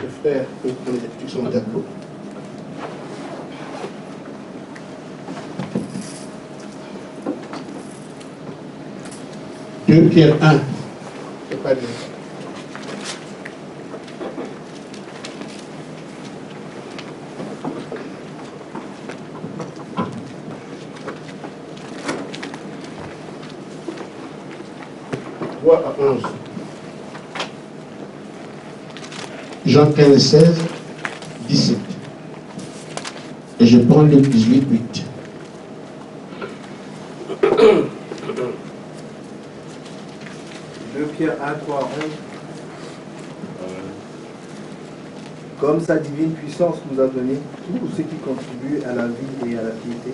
frère peut prendre les études sur le tableau. Deux Pierre 1. C'est pas bien. À 11. Jean 15, 16, 17. Et je prends le 18, 8. Pierre 1, 3, 11. Comme sa divine puissance nous a donné tout ce qui contribue à la vie et à la piété,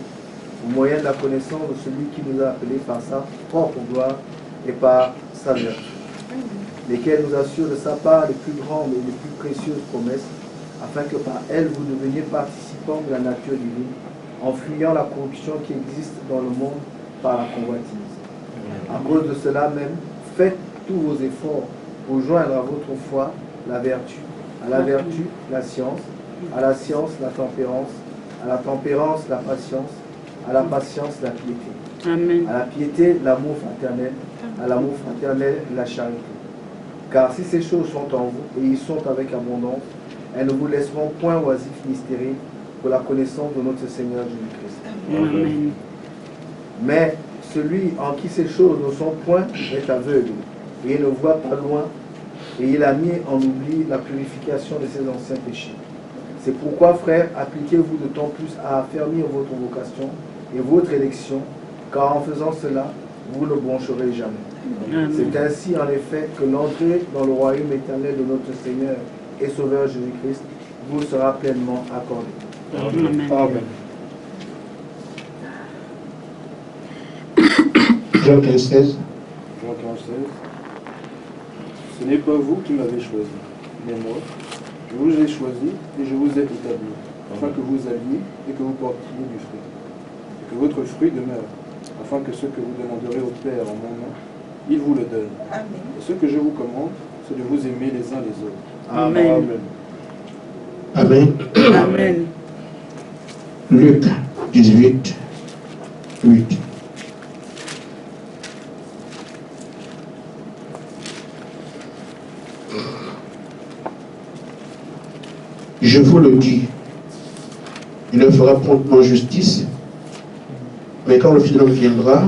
au moyen de la connaissance de celui qui nous a appelés par sa propre gloire et par sa vertu, lesquels nous assurent de sa part les plus grandes et les plus précieuses promesses, afin que par elles vous deveniez participants de la nature divine, en fuyant la corruption qui existe dans le monde par la convoitise. À cause de cela même, faites tous vos efforts pour joindre à votre foi la vertu, à la vertu la science, à la science la tempérance, à la tempérance la patience, à la patience la piété. Amen. À la piété, l'amour fraternel, à l'amour fraternel, la charité. Car si ces choses sont en vous, et y sont avec abondance, elles ne vous laisseront point oisifs ni stériles pour la connaissance de notre Seigneur Jésus-Christ. Amen. Mais celui en qui ces choses ne sont point est aveugle, et il ne voit pas loin, et il a mis en oubli la purification de ses anciens péchés. C'est pourquoi, frères, appliquez-vous de temps plus à affermir votre vocation et votre élection, car en faisant cela, vous ne broncherez jamais. C'est ainsi, en effet, que l'entrée dans le royaume éternel de notre Seigneur et Sauveur Jésus-Christ vous sera pleinement accordée. Amen. Amen. Jean 15, 16. Jean 15, 16. Ce n'est pas vous qui m'avez choisi, mais moi. Je vous ai choisi et je vous ai établi, afin que vous alliez et que vous portiez du fruit, et que votre fruit demeure, afin que ce que vous demanderez au Père en mon nom, il vous le donne. Amen. Et ce que je vous commande, c'est de vous aimer les uns les autres. Amen. Amen. Amen. Amen. Luc 18, 8. Je vous le dis, il le fera promptement justice, mais quand le Fils de l'homme viendra,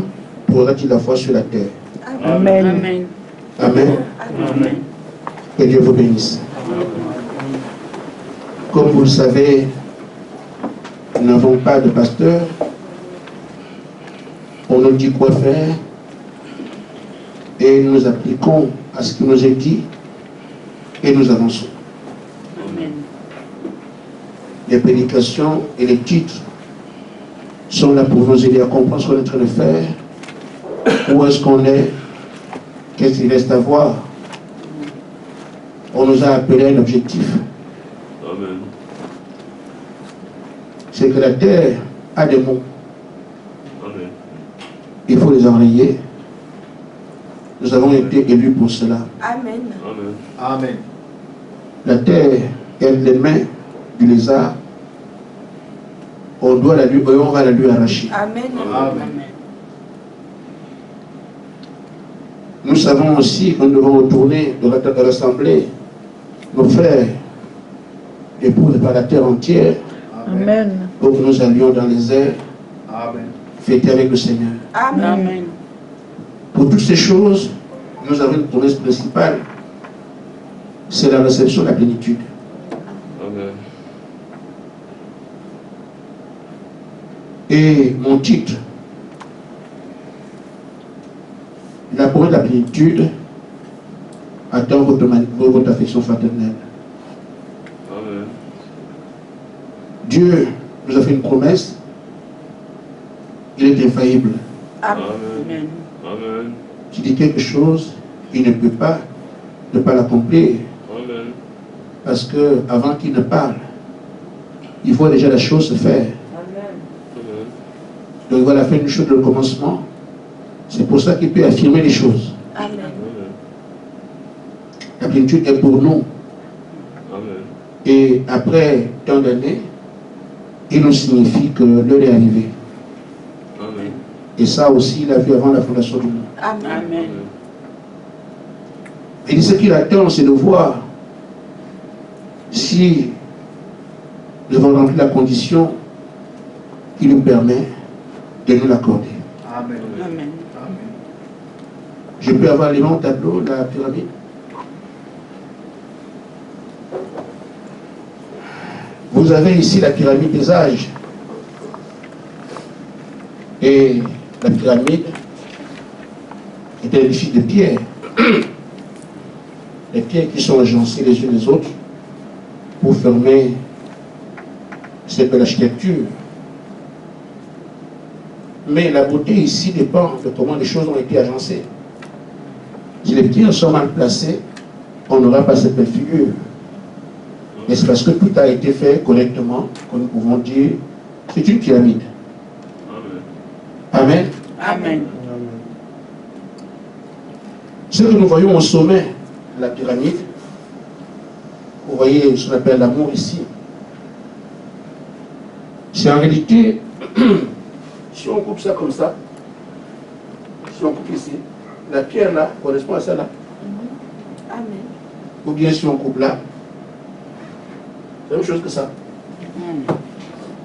pourra-t-il la foi sur la terre? Amen. Amen. Amen. Amen. Que Dieu vous bénisse. Comme vous le savez, nous n'avons pas de pasteur. On nous dit quoi faire et nous appliquons à ce qui nous est dit et nous avançons. Les prédications et les titres sont là pour nous aider à comprendre ce qu'on est en train de faire, où est-ce qu'on est, qu'est-ce qu'il reste à voir. On nous a appelé à un objectif. Amen. C'est que la terre a des mots. Amen. Il faut les enrayer. Nous avons été élus pour cela. Amen. Amen. Amen. La terre est les mains du lézard, on doit la lui, on va la lui arracher. Amen. Amen. Nous savons aussi que nous devons retourner de l'assemblée nos frères épousés par la terre entière. Amen. Pour que nous allions dans les airs. Amen. Fêter avec le Seigneur. Amen. Pour toutes ces choses, nous avons une promesse principale, c'est la réception de la plénitude. Amen. Et mon titre, la promesse de la plénitude attend votre affection fraternelle. Amen. Dieu nous a fait une promesse, il est infaillible. Amen. Amen. Tu dis quelque chose, il ne peut pas ne pas l'accomplir. Amen. Parce que avant qu'il ne parle, il faut déjà la chose se faire. Donc il va la faire une chose de le commencement. C'est pour ça qu'il peut affirmer les choses. Amen. La plénitude est pour nous. Amen. Et après tant d'années, il nous signifie que l'heure est arrivée. Amen. Et ça aussi, il a vu avant la fondation du monde. Amen. Et ce qu'il attend, c'est de voir si nous avons rempli la condition qui nous permet de nous l'accorder. Amen. Amen. Amen. Je peux avoir les longs tableaux, la pyramide. Vous avez ici la pyramide des âges. Et la pyramide est un édifice de pierre. Les pierres qui sont agencées les unes les autres pour former cette belle architecture. Mais la beauté ici dépend de comment les choses ont été agencées. Si les pierres sont mal placées, on n'aura pas cette belle figure. Mais c'est parce que tout a été fait correctement que nous pouvons dire c'est une pyramide. Amen. Amen. Ce que nous voyons au sommet de la pyramide, vous voyez ce qu'on appelle l'amour ici. C'est en réalité, si on coupe ça comme ça, si on coupe ici, la pierre là correspond à celle-là. Amen. Ou bien si on coupe là, c'est la même chose que ça.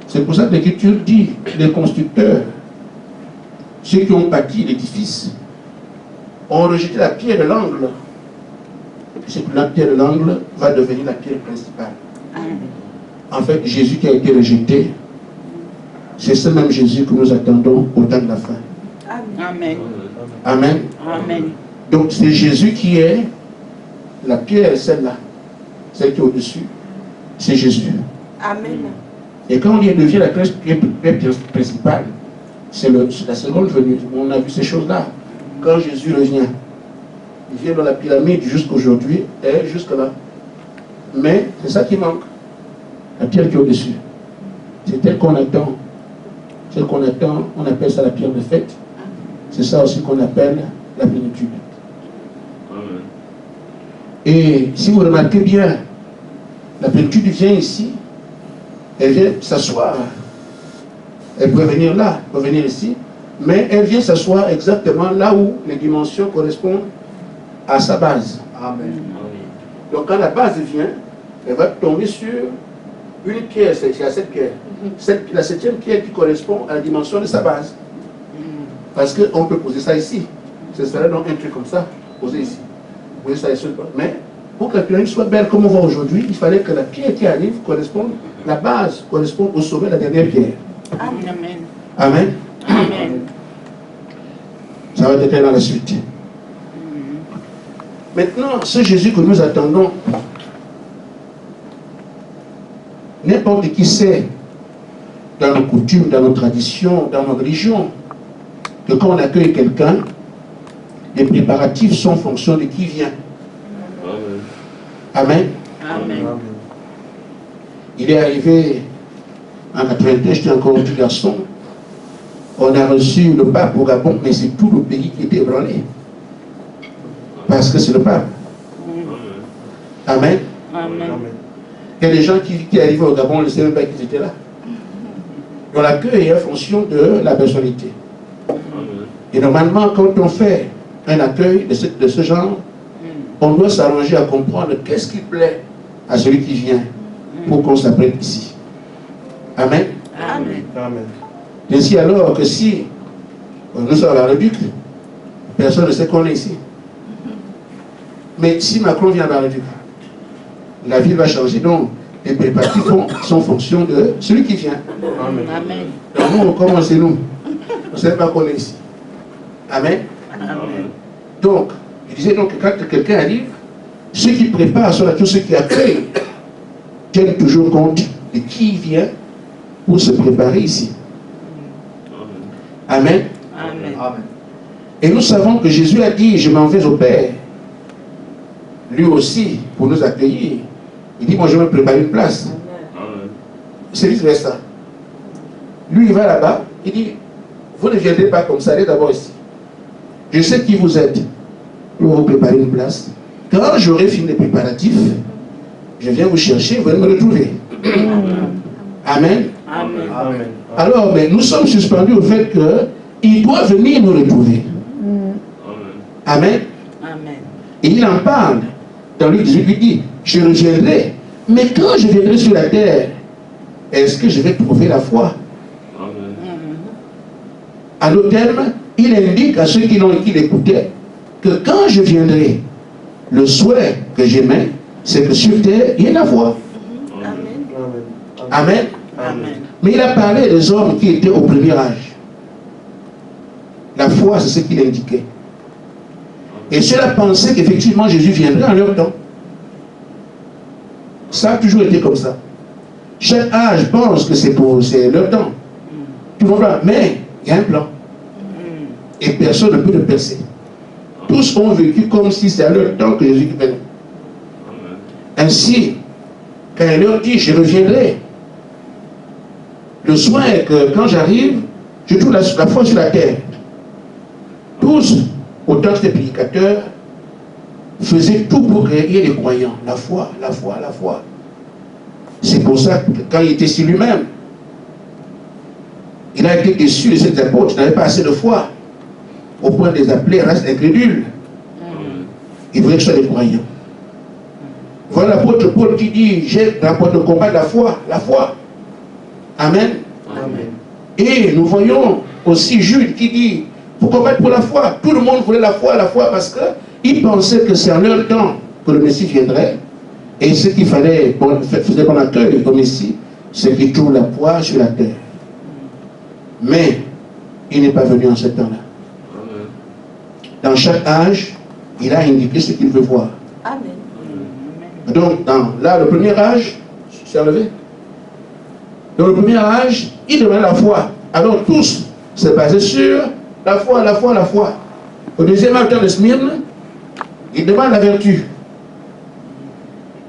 C'est pour ça que l'Écriture dit que les constructeurs, ceux qui ont bâti l'édifice, ont rejeté la pierre de l'angle. C'est que la pierre de l'angle va devenir la pierre principale. En fait, Jésus qui a été rejeté, c'est ce même Jésus que nous attendons au temps de la fin. Amen. Amen. Amen. Donc c'est Jésus qui est la pierre, celle-là, celle qui est au-dessus, c'est Jésus. Amen. Et quand on devient la pierre principale, c'est la seconde venue. On a vu ces choses-là. Quand Jésus revient, il vient dans la pyramide jusqu'aujourd'hui et jusque-là. Mais c'est ça qui manque. La pierre qui est au-dessus. C'est elle qu'on attend. Celle qu'on attend, on appelle ça la pierre de fête. C'est ça aussi qu'on appelle la plénitude. Et si vous remarquez bien, la plénitude vient ici, elle vient s'asseoir. Elle peut venir là, elle peut venir ici, mais elle vient s'asseoir exactement là où les dimensions correspondent à sa base. Amen. Donc quand la base vient, elle va tomber sur une pierre, c'est la septième pierre. La septième pierre qui correspond à la dimension de sa base. Parce qu'on peut poser ça ici. Ce serait donc un truc comme ça, posé ici. Poser ça ici. Mais pour que la pyramide soit belle comme on voit aujourd'hui, il fallait que la pierre qui arrive corresponde, la base corresponde au sommet de la dernière pierre. Amen. Amen. Amen. Ça va être dans la suite. Maintenant, ce Jésus que nous attendons, n'importe qui sait, dans nos coutumes, dans nos traditions, dans nos religions, que quand on accueille quelqu'un, les préparatifs sont en fonction de qui vient. Amen. Amen. Il est arrivé en 81, j'étais encore un petit garçon, on a reçu le pape au Gabon, mais c'est tout le pays qui était ébranlé. Parce que c'est le pape. Amen. Amen. Il y a des gens qui arrivent au Gabon, on ne sait même pas qu'ils étaient là. On l'accueille en fonction de la personnalité. Et normalement, quand on fait un accueil de ce genre, on doit s'arranger à comprendre qu'est-ce qui plaît à celui qui vient pour qu'on s'apprête ici. Amen. Amen. Amen. Ainsi alors que si nous sommes à la République, personne ne sait qu'on est ici. Mais si Macron vient à la République, la ville va changer. Donc, les préparatifs sont en fonction de celui qui vient. Amen. Amen. Donc, nous, on commence nous. On ne sait pas qu'on est ici. Amen. Amen. Donc, je disais donc que quand quelqu'un arrive, ceux qui préparent sont là, tous ceux qui accueillent, tiennent toujours compte de qui vient pour se préparer ici. Amen. Amen. Amen. Et nous savons que Jésus a dit, je m'en vais au Père. Lui aussi, pour nous accueillir. Il dit, moi je vais me préparer une place. C'est vice-versa. Lui, il va là-bas, il dit, vous ne viendrez pas comme ça, allez d'abord ici. Je sais qui vous êtes. Je vais vous préparer une place. Quand j'aurai fini les préparatifs, je viens vous chercher, vous allez me retrouver. Amen. Amen. Amen. Alors, mais nous sommes suspendus au fait qu'il doit venir nous retrouver. Amen. Amen. Et il en parle dans Luc 18, il dit, je reviendrai, mais quand je viendrai sur la terre, est-ce que je vais trouver la foi? À nos termes, il indique à ceux qui l'écoutaient que quand je viendrai, le souhait que j'aimais, c'est que sur terre, il y ait la foi. Amen. Amen. Mais il a parlé des hommes qui étaient au premier âge. La foi, c'est ce qu'il indiquait. Et ceux-là pensaient qu'effectivement Jésus viendrait en leur temps. Ça a toujours été comme ça. Chaque âge pense que c'est leur temps. Tout le monde va, mais il y a un plan. Et personne ne peut le percer. Tous ont vécu comme si c'était à leur temps que Jésus venait. Ainsi, quand il leur dit, je reviendrai, le soin est que quand j'arrive, je trouve la foi sur la terre. Tous, autant que les prédicateurs, faisaient tout pour créer les croyants. La foi, la foi, la foi. C'est pour ça que quand il était sur lui-même, il a été déçu de ses apôtres, il n'avait pas assez de foi, au point de les appeler race incrédule. Il voulait que ce soit des croyants. Voilà l'apôtre Paul qui dit, j'ai rapporté le combat de la foi, la foi. Amen. Amen. Et nous voyons aussi Jude qui dit, pour combattre pour la foi, tout le monde voulait la foi parce qu'ils pensaient que c'est en leur temps que le Messie viendrait. Et ce qu'il fallait, faisait qu'on accueille au Messie, c'est qu'il trouve la foi sur la terre. Mais il n'est pas venu en ce temps-là. Dans chaque âge, il a indiqué ce qu'il veut voir. Amen. Donc, là, le premier âge, c'est enlevé. Dans le premier âge, il demande la foi. Alors tous, c'est basé sur la foi, la foi, la foi. Au deuxième âge de Smyrne, il demande la vertu.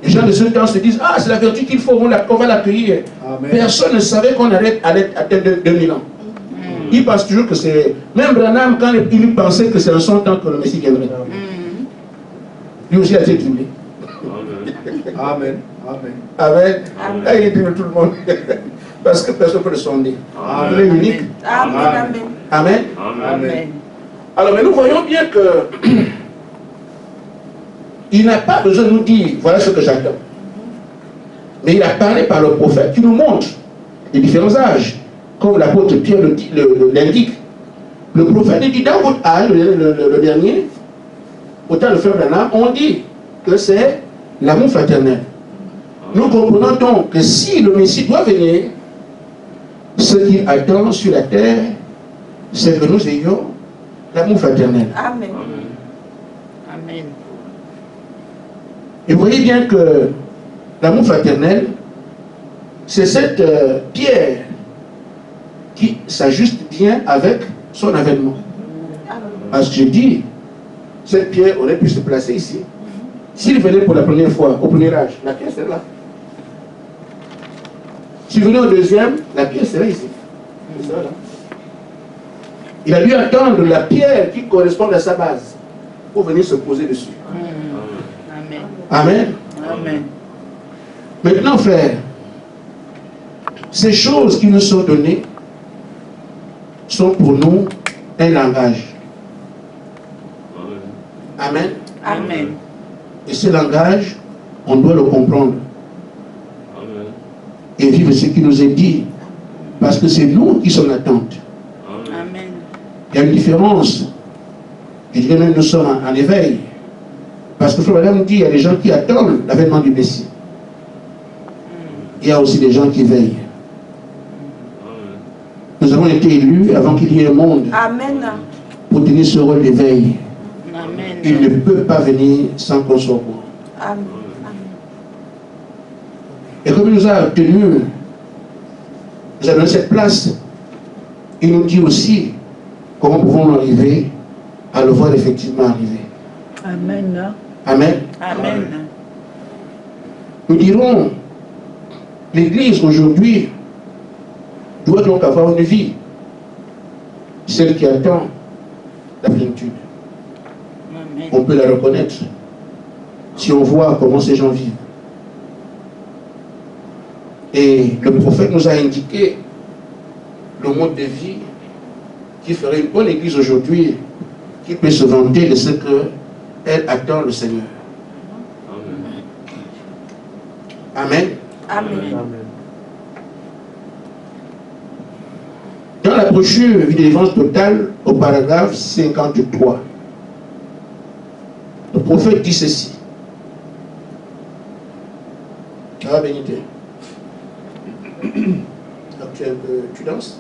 Les gens de ce temps se disent, ah, c'est la vertu qu'il faut, on va l'accueillir. Personne ne savait qu'on allait atteindre 2000 ans. Il pense toujours que c'est... Même Branham, quand il pensait que c'est en son temps que le Messie viendrait. Lui aussi a été troublé. Amen. Amen. Amen. Là, il est troublé tout le monde. Parce que personne ne peut le sonder. Il est unique. Amen. Amen. Amen. Alors, mais nous voyons bien que il n'a pas besoin de nous dire, voilà ce que j'attends. Mais il a parlé par le prophète qui nous montre les différents âges. Comme l'apôtre Pierre l'indique. Le prophète dit, dans votre âge, le dernier, autant le frère Branham, on dit que c'est l'amour fraternel. Nous comprenons donc que si le Messie doit venir, ce qu'il attend sur la terre, c'est que nous ayons l'amour fraternel. Amen. Amen. Et vous voyez bien que l'amour fraternel, c'est cette pierre qui s'ajuste bien avec son avènement. Parce que je dis, cette pierre aurait pu se placer ici. S'il venait pour la première fois, au premier âge, la pierre serait là. S'il venait au deuxième, la pierre serait ici. Elle serait là. Il a dû attendre la pierre qui correspond à sa base pour venir se poser dessus. Amen. Amen. Amen. Maintenant, frère, ces choses qui nous sont données sont pour nous un langage. Amen. Amen. Et ce langage, on doit le comprendre. Et vivre ce qui nous est dit. Parce que c'est nous qui sommes en attente. Amen. Il y a une différence. Je dirais même nous sommes en éveil. Parce que Frère Madame dit, il y a des gens qui attendent l'avènement du Messie. Il y a aussi des gens qui veillent. Nous avons été élus avant qu'il y ait un monde. Amen. Pour tenir ce rôle d'éveil. Amen. Il ne peut pas venir sans qu'on soit bon. Amen. Et comme il nous a tenus, nous a donné cette place, il nous dit aussi comment pouvons-nous arriver à le voir effectivement arriver. Amen. Amen. Amen. Nous dirons, l'Église aujourd'hui doit donc avoir une vie, celle qui attend la plénitude. Amen. On peut la reconnaître si on voit comment ces gens vivent. Et le prophète nous a indiqué le mode de vie qui ferait une bonne église aujourd'hui, qui peut se vanter de ce qu'elle attend le Seigneur. Amen. Amen. Dans la brochure Vie de délivrance totale, au paragraphe 53, le prophète dit ceci. Ça va, Bénité? Tu danses?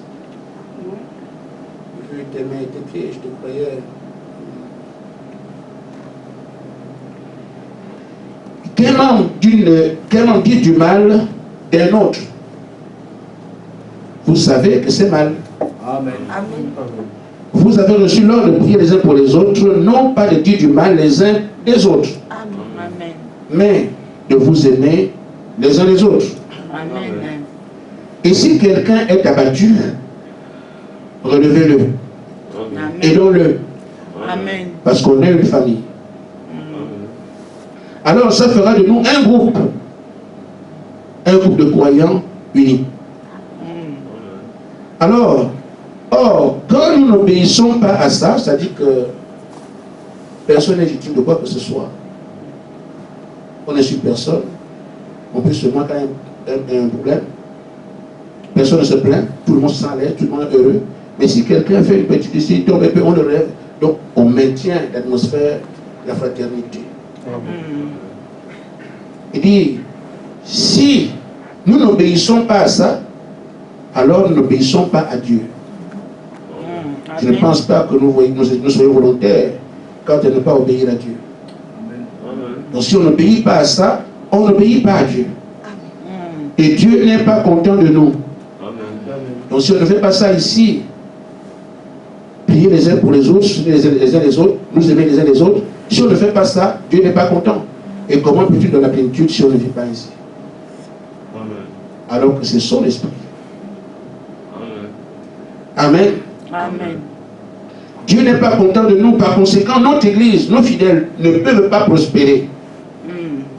J'ai vu tes mains et tes pieds, je te croyais. Comment dire du mal d'un autre? Vous savez que c'est mal. Amen. Amen. Vous avez reçu l'ordre de prier les uns pour les autres, non pas de dire du mal les uns des autres, Amen. mais de vous aimer les uns les autres. Amen. Et si quelqu'un est abattu, relevez-le, Amen. aidons-le, Amen. parce qu'on est une famille. Alors ça fera de nous un groupe de croyants unis. Alors, quand nous n'obéissons pas à ça, c'est-à-dire que personne n'est victime de quoi que ce soit. On n'est sur personne. On peut seulement quand même un problème. Personne ne se plaint, tout le monde s'en l'air, tout le monde est heureux. Mais si quelqu'un fait une petite décision, on le rêve. Donc on maintient l'atmosphère de la fraternité. Il dit, si nous n'obéissons pas à ça, alors nous n'obéissons pas à Dieu. Je ne pense pas que nous soyons volontaires quand on ne pas obéir à Dieu. Donc si on n'obéit pas à ça, on n'obéit pas à Dieu. Et Dieu n'est pas content de nous. Donc si on ne fait pas ça ici, prier les uns pour les autres, les uns les autres, nous aimer les uns les autres, si on ne fait pas ça, Dieu n'est pas content. Et comment peux-tu dans la plénitude si on ne vit pas ici? Alors que c'est son esprit. Amen. Amen. Dieu n'est pas content de nous, par conséquent, notre église, nos fidèles ne peuvent pas prospérer.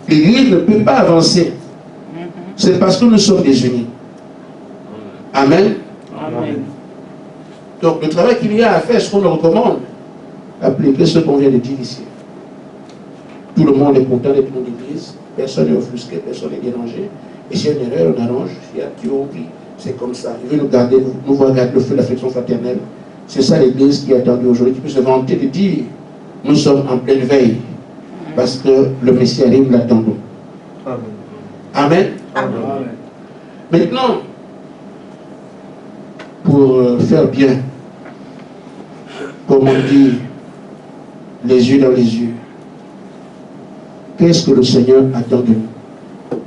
L'église ne peut pas avancer. C'est parce que nous sommes désunis. Amen. Amen. Donc le travail qu'il y a à faire, ce qu'on nous recommande, appliquer ce qu'on vient de dire ici. Tout le monde est content d'être dans l'église, personne n'est offusqué, personne n'est dérangé. Et s'il y a une erreur, on arrange. S'il y a qui oublie, c'est comme ça. Il veut nous garder, nous voir garder le feu de l'affection fraternelle. C'est ça l'église qui est attendue aujourd'hui, qui peut se vanter de dire nous sommes en pleine veille. Parce que le Messie arrive, nous l'attendons. Amen. Amen. Maintenant, pour faire bien, comme on dit, les yeux dans les yeux, qu'est-ce que le Seigneur attend de nous?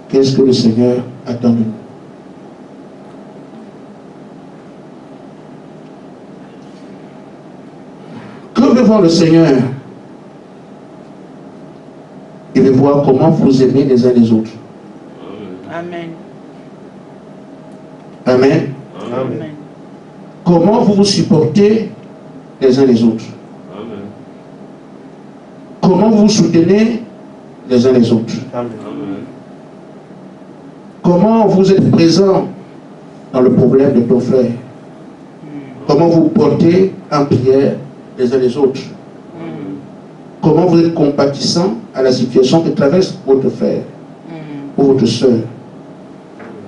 Qu'est-ce que le Seigneur attend de nous? Que veut voir le Seigneur? Il veut voir comment vous aimez les uns les autres. Amen. Amen. Amen. Comment vous vous supportez les uns les autres. Comment vous vous soutenez les uns les autres. Comment vous êtes présent dans le problème de ton frère. Comment vous portez en prière les uns les autres. Comment vous êtes compatissant à la situation que traverse votre frère ou votre soeur.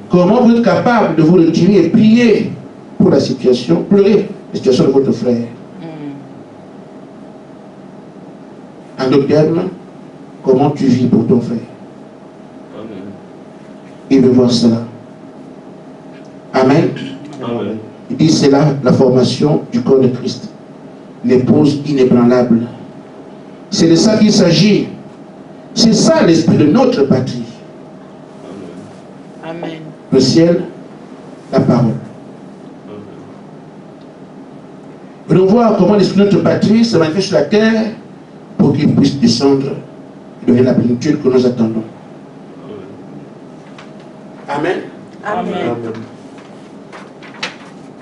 Comment vous êtes capable de vous retirer et prier pour la situation, pleurer la situation de votre frère. En d'autres termes, comment tu vis pour ton frère. Il veut voir cela. Amen. Amen. Il dit c'est là la formation du corps de Christ. L'épouse inébranlable. C'est de ça qu'il s'agit. C'est ça l'esprit de notre patrie. Amen. Le ciel, la parole. Nous allons voir comment l'esprit de notre patrie se manifeste sur la terre pour qu'il puisse descendre et devenir la plénitude que nous attendons. Amen. Amen. Amen.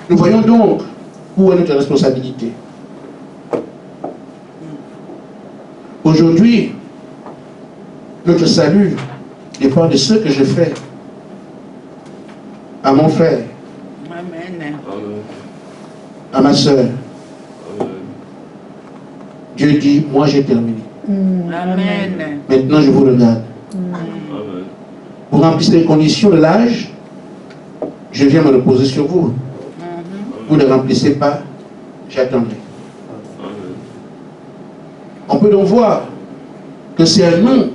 Nous voyons donc où est notre responsabilité. Aujourd'hui, notre salut dépend de ce que je fais à mon frère, Amen. à ma soeur. Dieu dit, moi j'ai terminé. Amen. Maintenant je vous regarde. Vous remplissez les conditions de l'âge, je viens me reposer sur vous. Vous ne remplissez pas, j'attendrai. On peut donc voir que c'est à nous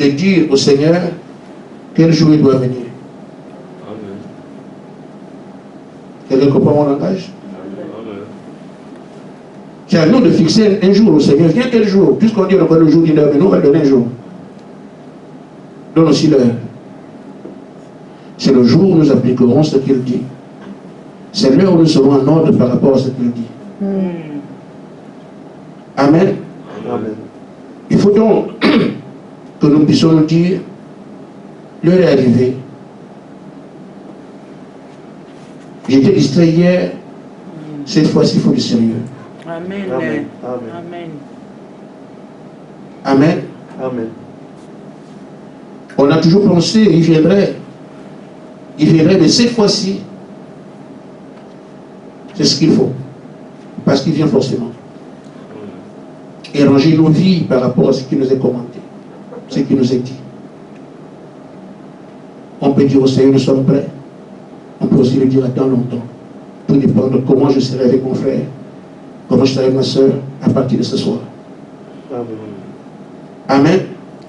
de dire au Seigneur quel jour il doit venir. Quelqu'un comprend mon langage? C'est à nous de fixer un jour au Seigneur. Viens quel jour? Puisqu'on dit encore le jour d'une heure, mais nous on va donner un jour. Donne aussi l'heure. C'est le jour où nous appliquerons ce qu'il dit. C'est l'heure où nous serons en ordre par rapport à ce qu'il dit. Amen. Amen. Il faut donc que nous puissions nous dire, l'heure est arrivée. J'étais distrait hier, cette fois-ci il faut du sérieux. Amen. Amen. Amen. Amen. Amen. On a toujours pensé, il viendrait, mais cette fois-ci, c'est ce qu'il faut. Parce qu'il vient forcément. Et ranger nos vies par rapport à ce qui nous est commenté, ce qui nous est dit. On peut dire au Seigneur, nous sommes prêts. On peut aussi le dire attends longtemps. Tout dépend de comment je serai avec mon frère, comment je serai avec ma soeur à partir de ce soir. Amen. Amen.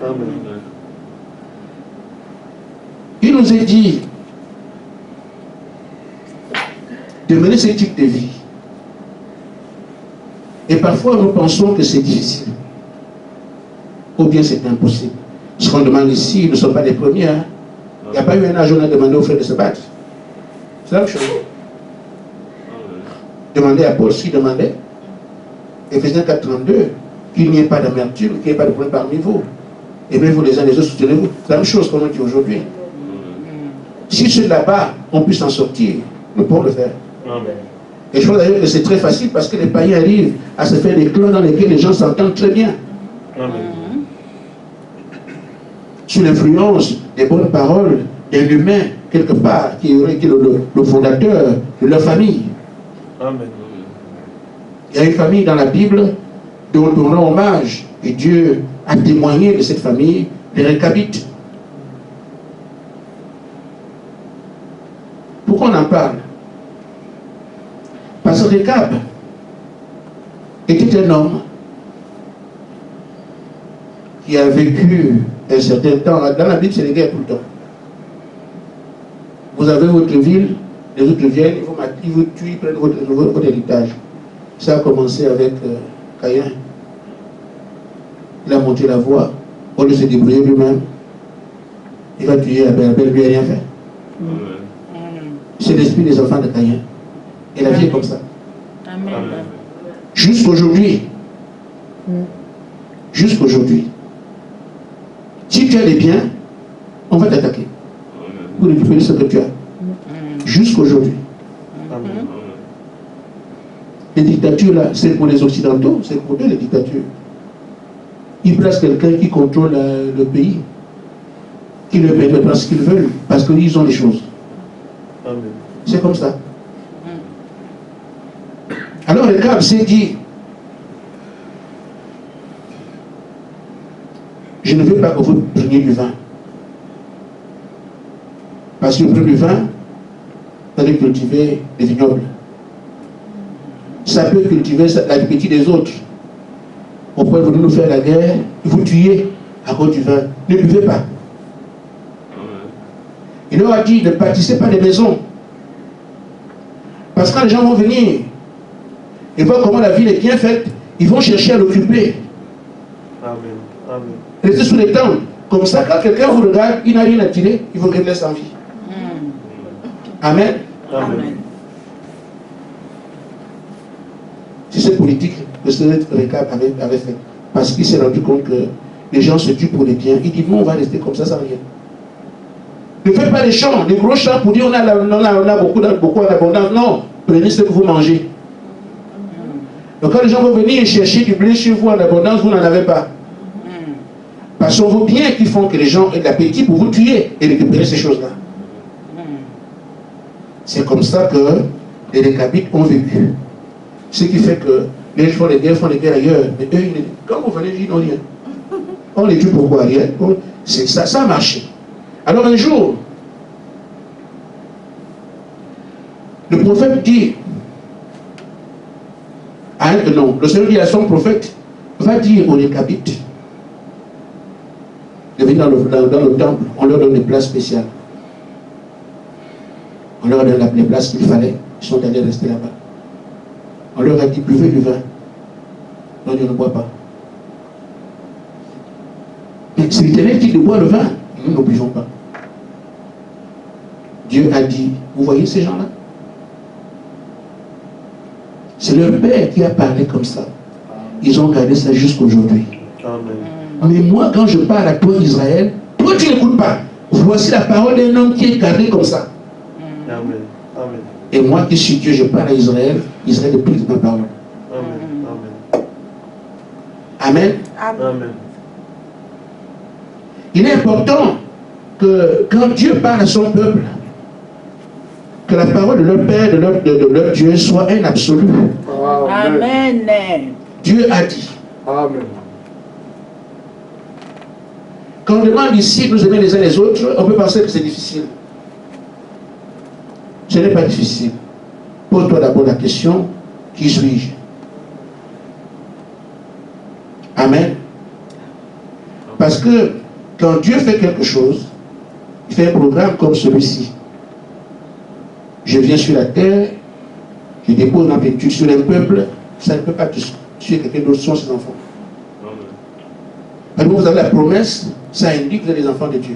Amen. Il nous est dit de mener ce type de vie. Et parfois nous pensons que c'est difficile. Ou bien c'est impossible. Ce qu'on demande ici, nous ne sommes pas les premiers. Hein. Il n'y a pas eu un âge où on a demandé aux frères de se battre. C'est la même chose. Demandez à Paul ce qu'il demandait. Éphésiens 4:32, qu'il n'y ait pas d'amertume, qu'il n'y ait pas de problème parmi vous. Aimez-vous les uns les autres, soutenez-vous. C'est la même chose qu'on nous dit aujourd'hui. Si ceux là-bas, on puisse en sortir, nous pouvons le faire. Amen. Et je pense d'ailleurs que c'est très facile parce que les païens arrivent à se faire des clans dans lesquels les gens s'entendent très bien. Amen. Sous l'influence des bonnes paroles d'un humain, quelque part, qui aurait été le fondateur de leur famille. Amen. Il y a une famille dans la Bible dont on rend hommage. Et Dieu a témoigné de cette famille, les Récabites. Pourquoi on en parle? Parce que Récab était un homme qui a vécu un certain temps. Dans la Bible, c'est les guerres tout le temps. Vous avez votre ville, les autres viennent, ils vous tuent, ils prennent votre héritage. Ça a commencé avec Caïn. Il a monté la voie, au lieu de se débrouiller lui-même, il va tuer Abel, Abel lui a rien fait. C'est l'esprit des enfants de Caïn. Et la vie est comme ça. Amen. Jusqu'aujourd'hui. Jusqu'aujourd'hui. Si tu as les biens, on va t'attaquer. Pour récupérer ce que tu as. Jusqu'aujourd'hui. Amen. Les dictatures là, c'est pour les Occidentaux, c'est pour eux les dictatures. Ils placent quelqu'un qui contrôle le pays, qui leur permet de prendre ce qu'ils veulent, parce qu'ils ont les choses. Amen. C'est comme ça. Alors Récab s'est dit, je ne veux pas que vous preniez du vin. Parce que prendre du vin, vous allez cultiver des vignobles. Ça peut cultiver l'appétit des autres. On peut venir nous faire la guerre, vous tuer à cause du vin. Ne buvez pas. Il leur a dit, ne bâtissez pas des maisons. Parce que quand les gens vont venir, ils voient comment la ville est bien faite, ils vont chercher à l'occuper. Amen. Amen. Restez sous les tentes. Comme ça, quand quelqu'un vous regarde, il n'a rien à tirer, il vous laisse en vie. Amen. Amen. C'est cette politique que ce Récab avait fait. Parce qu'il s'est rendu compte que les gens se tuent pour les biens. Il dit, non, on va rester comme ça sans rien. Ne faites pas des champs, des gros champs pour dire on a beaucoup en abondance. Non, prenez ce que vous mangez. Donc quand les gens vont venir chercher du blé chez vous en abondance, vous n'en avez pas. Parce sont vos biens qui font que les gens aient de l'appétit pour vous tuer et récupérer ces choses-là. C'est comme ça que les Récabites ont vécu. Ce qui fait que les gens font des guerres ailleurs. Mais eux, quand vous venez, ils n'ont rien. On les tue pourquoi? Rien. Ça a marché. Alors un jour, le prophète dit, le Seigneur dit à son prophète, va dire aux Récabites de venir dans le temple, on leur donne des places spéciales. On leur donne les places qu'il fallait, ils sont allés rester là-bas. On leur a dit, buvez du vin. Non, Dieu ne boit pas. Mais c'est l'Éternel qui boit le vin. Nous ne buvons pas. Dieu a dit, vous voyez ces gens-là? C'est leur père qui a parlé comme ça. Ils ont gardé ça jusqu'aujourd'hui. Mais moi, quand je parle à toi, Israël, toi tu n'écoutes pas. Voici la parole d'un homme qui est gardé comme ça. Amen. Amen. Et moi qui suis Dieu, je parle à Israël. Israël écoute ma parole. Amen. Amen. Amen. Il est important que quand Dieu parle à son peuple, que la parole de leur Père, de leur Dieu soit un absolu. Amen. Dieu a dit. Amen. Quand on demande ici de nous aimer les uns les autres, on peut penser que c'est difficile. Ce n'est pas difficile. Pose-toi d'abord la question, qui suis-je? Amen. Parce que quand Dieu fait quelque chose, il fait un programme comme celui-ci. Je viens sur la terre, je dépose ma plénitude sur un peuple, ça ne peut pas tuer quelqu'un d'autre, sont ses enfants. Alors vous avez la promesse, ça indique que vous êtes les enfants de Dieu.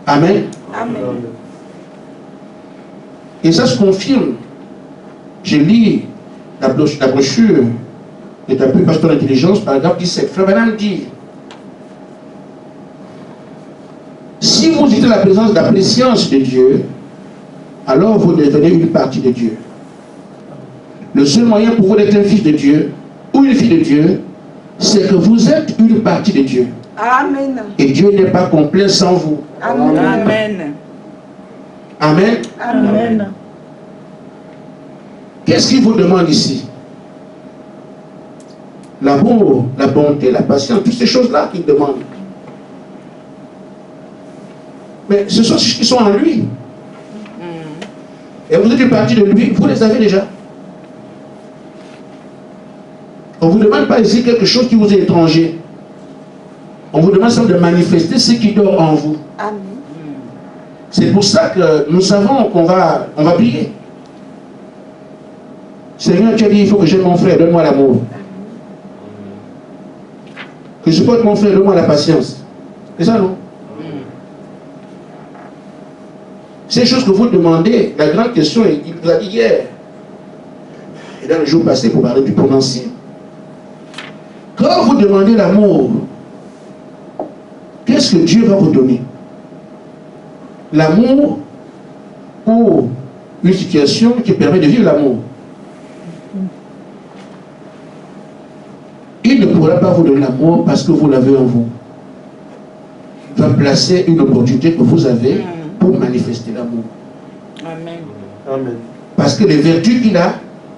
Amen. Amen. Et ça se confirme. Je lis la brochure de ta plus pasteur d'intelligence, paragraphe 17. Frère Branham dit, si vous êtes la présence de la préscience de Dieu, alors vous devenez une partie de Dieu. Le seul moyen pour vous d'être un fils de Dieu ou une fille de Dieu, c'est que vous êtes une partie de Dieu. Amen. Et Dieu n'est pas complet sans vous. Amen. Amen. Amen. Amen. Qu'est-ce qu'il vous demande ici? L'amour, la bonté, la patience, toutes ces choses-là qu'il demande. Mais ce sont ceux qui sont en lui. Et vous êtes une partie de lui, vous les avez déjà. On ne vous demande pas ici quelque chose qui vous est étranger. On vous demande simplement de manifester ce qui dort en vous. Amen. C'est pour ça que nous savons qu'on va prier. Seigneur, tu as dit, il faut que j'aime mon frère, donne-moi l'amour. Que je supporte mon frère, donne-moi la patience. C'est ça, non? Ces choses que vous demandez, la grande question, il vous a dit hier, et dans le jour passé, pour parler du prononcier. Quand vous demandez l'amour, qu'est-ce que Dieu va vous donner? L'amour ou une situation qui permet de vivre l'amour? Il ne pourra pas vous donner l'amour parce que vous l'avez en vous. Il va placer une opportunité que vous avez pour manifester l'amour. Amen. Amen. Parce que les vertus qu'il a,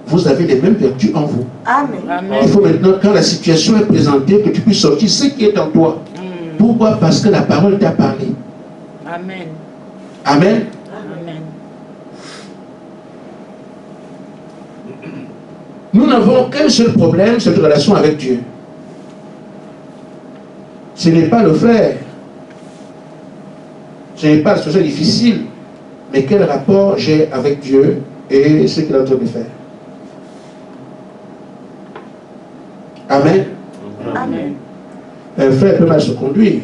vous avez les mêmes vertus en vous. Amen. Il faut maintenant, quand la situation est présentée, que tu puisses sortir ce qui est en toi. Pourquoi? Parce que la parole t'a parlé. Amen. Amen. Amen. Nous n'avons qu'un seul problème, cette relation avec Dieu. Ce n'est pas le frère. Ce n'est pas la situation difficile. Mais quel rapport j'ai avec Dieu et ce qu'il est en train de faire. Amen. Amen. Un frère peut mal se conduire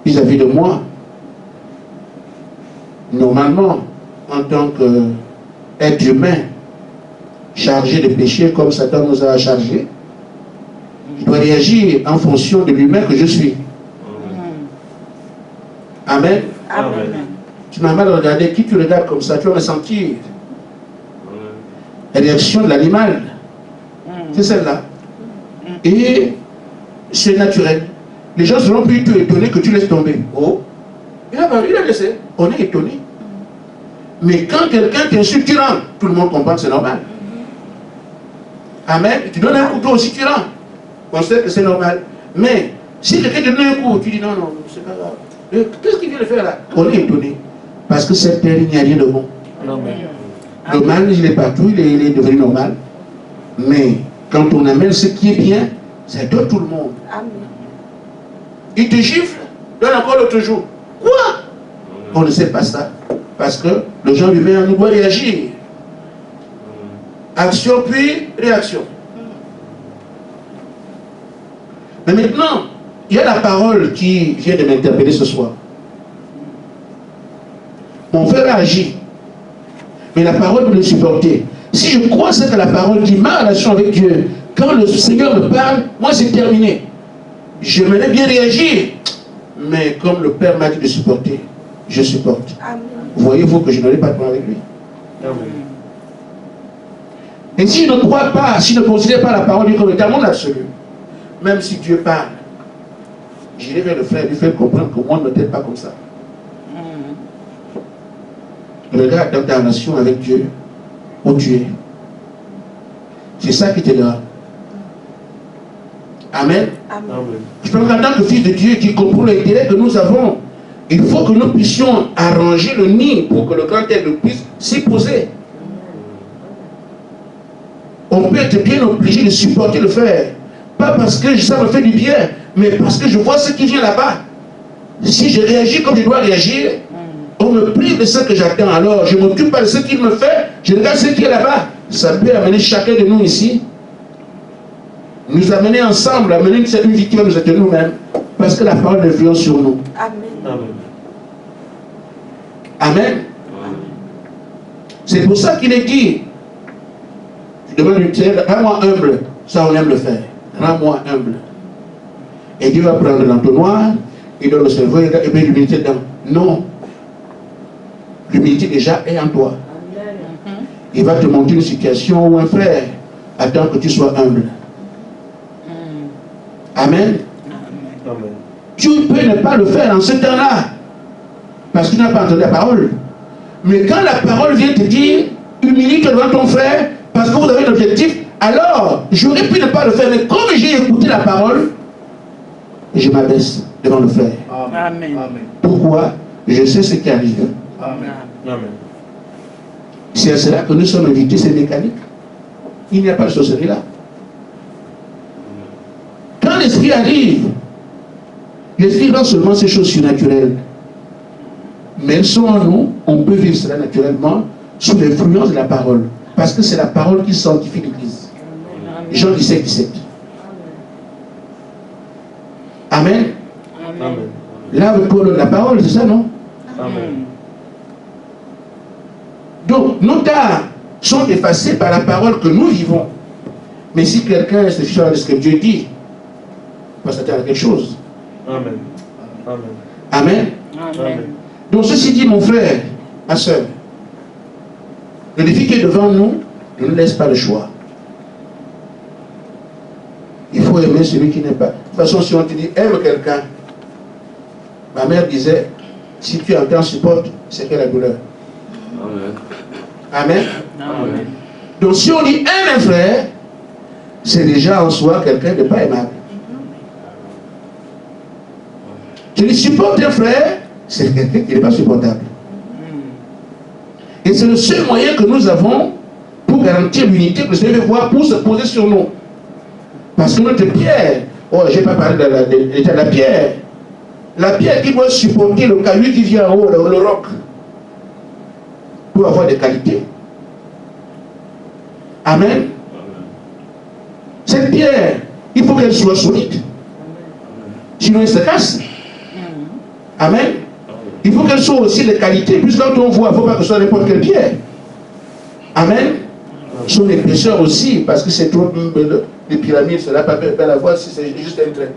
vis-à-vis de moi. Normalement, en tant qu'être humain, chargé de péché comme Satan nous a chargé, il doit réagir en fonction de l'humain que je suis. Amen. Amen. Tu m'as mal regardé, qui tu regardes comme ça, tu vas me sentir. La réaction de l'animal, c'est celle-là. Et c'est naturel. Les gens seront plutôt étonnés que tu laisses tomber. Oh, il a laissé. On est étonné. Mais quand quelqu'un t'insulte, tu rends. Tout le monde comprend que c'est normal. Amen. Tu donnes un coup, toi aussi tu rends. On sait que c'est normal. Mais si quelqu'un te donne un coup, tu dis non, non, c'est pas grave. Qu'est-ce qu'il vient de faire là? On est étonné. Parce que cette terre, il n'y a rien de bon. Le mal, il est partout, il est devenu normal. Mais quand on amène ce qui est bien, ça donne tout le monde. Amen. Il te gifle, donne encore l'autre jour. Quoi? On ne sait pas ça. Parce que le genre humain nous doit réagir. Action puis réaction. Mais maintenant, il y a la parole qui vient de m'interpeller ce soir. Mon frère agit. Mais la parole peut le supporter. Si je crois ce que la parole dit, ma relation avec Dieu, quand le Seigneur me parle, moi c'est terminé. J'aimerais bien réagir. Mais comme le Père m'a dit de supporter, je supporte. Amen. Voyez-vous que je n'aurai pas de problème avec lui. Amen. Et si je ne crois pas, si je ne considère pas la parole du comme étant mon absolu, même si Dieu parle, j'irai vers le frère et lui faire comprendre que moi ne me traite pas comme ça. Regarde dans ta relation avec Dieu, où tu es. C'est ça qui t'aidera. Amen. Amen. Amen. Je pense qu'en tant que fils de Dieu qui comprend l'intérêt que nous avons, il faut que nous puissions arranger le nid pour que le grand aigle puisse s'y poser. On peut être bien obligé de supporter le frère. Pas parce que ça me fait du bien, mais parce que je vois ce qui vient là-bas. Si je réagis comme je dois réagir, on me prive de ce que j'attends. Alors, je ne m'occupe pas de ce qu'il me fait, je regarde ce qui est là-bas. Ça peut amener chacun de nous ici, nous amener ensemble, amener une vie qui va nous être nous-mêmes, parce que la parole influence sur nous. Amen. Amen. Amen. C'est pour ça qu'il est dit, tu demandes une terre, rends-moi humble. Ça, on aime le faire. Rends-moi humble. Et Dieu va prendre l'entonnoir, il donne le cerveau et mettre l'humilité dedans. Non. L'humilité déjà est en toi. Il va te montrer une situation où un frère attend que tu sois humble. Amen. Amen. Tu peux ne pas le faire en ce temps-là, parce que tu n'as pas entendu la parole. Mais quand la parole vient te dire, humilie-toi devant ton frère, parce que vous avez un objectif, alors j'aurais pu ne pas le faire. Mais comme j'ai écouté la parole, je m'abaisse devant le frère. Amen. Amen. Pourquoi? Je sais ce qui arrive. Amen. Amen. C'est à cela que nous sommes invités, c'est mécanique. Il n'y a pas de sorcellerie là. Quand l'esprit arrive, l'esprit rend seulement ces choses surnaturelles. Mais elles sont en nous, on peut vivre cela naturellement sous l'influence de la parole. Parce que c'est la parole qui sanctifie l'Église. Jean 17, 17. Amen. Amen. Là, avec Paul, la parole, c'est ça, non? Amen. Donc, nos tares sont effacés par la parole que nous vivons. Mais si quelqu'un se fie à ce que Dieu dit, il va s'attendre à quelque chose. Amen. Amen. Amen. Amen. Donc, ceci dit, mon frère, ma soeur, le défi qui est devant nous ne nous laisse pas le choix. Il faut aimer celui qui n'est pas. De toute façon, si on te dit aime quelqu'un, ma mère disait, si tu entends supporte, c'est que la douleur. Amen. Amen. Amen. Donc si on dit aime un frère, c'est déjà en soi quelqu'un de pas aimable. Tu dis supporte un frère, c'est quelqu'un qui n'est pas supportable. Et c'est le seul moyen que nous avons pour garantir l'unité que le Seigneur veut voir pour se poser sur nous. Parce que notre pierre, oh, je n'ai pas parlé de la pierre. La pierre qui doit supporter le caillou qui vient en haut, le roc, pour avoir des qualités. Amen. Cette pierre, il faut qu'elle soit solide. Sinon, elle se casse. Amen. Il faut qu'elle soit aussi de qualité. Puisque quand on voit, il ne faut pas que ce soit n'importe quelle pierre. Amen. Son épaisseur aussi, parce que c'est trop des pyramides, cela ne peut pas la voir si c'est juste un trait.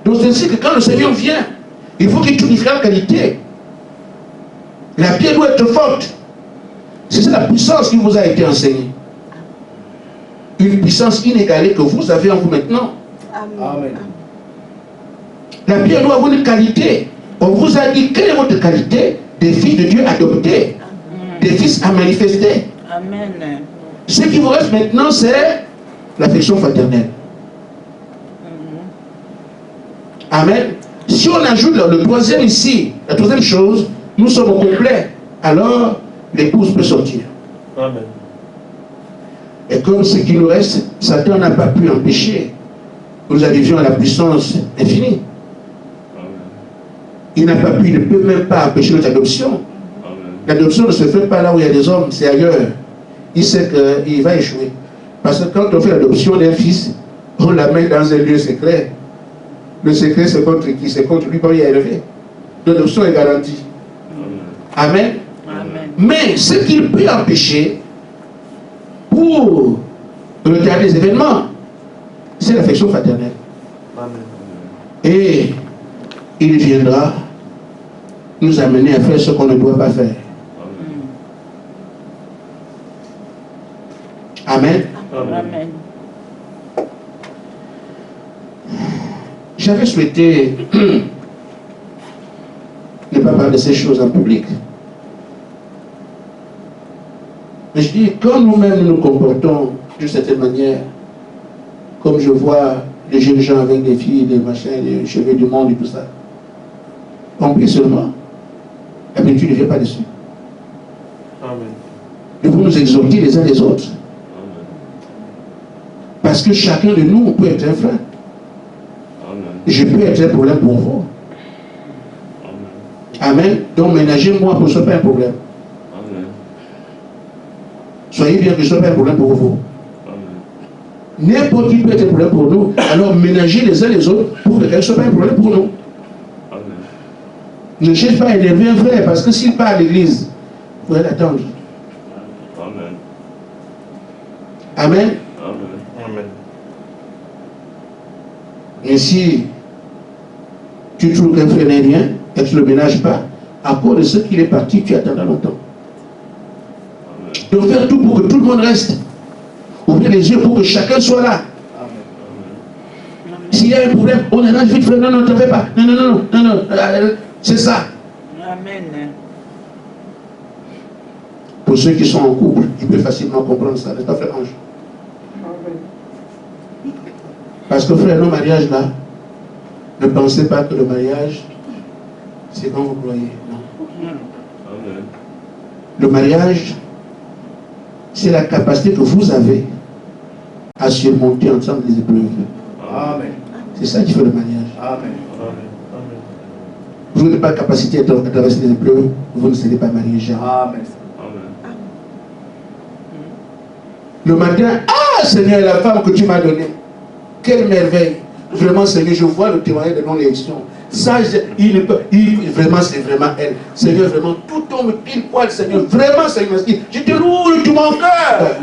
Donc c'est ainsi que quand le Seigneur vient, il faut qu'il trouve différentes qualités. La pierre doit être forte. C'est ça la puissance qui vous a été enseignée. une puissance inégalée que vous avez en vous maintenant. Amen. La pierre doit avoir une qualité. On vous a dit quelle est votre qualité? Des fils de Dieu adoptés, des fils à manifester. Amen. Ce qui vous reste maintenant, c'est l'affection fraternelle. Amen. Si on ajoute le troisième ici, la troisième chose, nous sommes au complet. Alors, l'épouse peut sortir. Amen. Et comme ce qui nous reste, Satan n'a pas pu empêcher. Nous arrivions à la puissance infinie. Il n'a pas pu, il ne peut même pas empêcher notre adoption. L'adoption ne se fait pas là où il y a des hommes, c'est ailleurs. Il sait qu'il va échouer. Parce que quand on fait l'adoption d'un fils, on la met dans un lieu secret. Le secret, c'est contre qui? C'est contre lui, comme il est élevé. L'adoption est garantie. Amen. Amen. Mais ce qu'il peut empêcher pour retarder les événements, c'est l'affection fraternelle. Et il viendra nous amener à faire ce qu'on ne doit pas faire. Amen. Amen. J'avais souhaité ne pas parler de ces choses en public. Mais je dis, quand nous-mêmes nous comportons d'une certaine manière, comme je vois les jeunes gens avec des filles, des machins, des cheveux du monde et tout ça, on prie seulement. La plénitude ne vient pas dessus. Amen. Devons nous exhorter les uns les autres. Parce que chacun de nous peut être un frère. Je peux être un problème pour vous. Amen. Donc ménagez-moi pour que ce ne soit pas un problème. Soyez bien que ce ne soit pas un problème pour vous. N'importe qui peut être un problème pour nous. Alors ménagez les uns les autres pour que ce ne soit pas un problème pour nous. Ne cherche pas à énerver un frère parce que s'il part à l'église, vous pouvez l'attendre. Amen. Amen. Et si tu trouves qu'un frère n'est rien et que tu ne le ménages pas, à cause de ce qu'il est parti, tu attendras longtemps. Donc faire tout pour que tout le monde reste. Ouvrir les yeux pour que chacun soit là. S'il y a un problème, on est là, vite frère, non, t'en fais pas. Non, c'est ça. Amen. Pour ceux qui sont en couple, ils peuvent facilement comprendre ça, n'est-ce pas, frère Ange? Parce que frère, nos mariages là, ne pensez pas que le mariage, c'est quand vous croyez. Non. Le mariage, c'est la capacité que vous avez à surmonter ensemble les épreuves. Amen. C'est ça qui fait le mariage. Amen. Vous n'avez pas la capacité à traverser les épreuves, vous ne serez pas marié jamais. Amen. Le matin, ah Seigneur, la femme que tu m'as donnée, quelle merveille. Vraiment Seigneur, je vois le témoignage de non-élection. Ça, vraiment, c'est vraiment elle. Seigneur, vraiment, tout tombe pile poil, Seigneur. Vraiment, Seigneur, je te loue de tout mon cœur.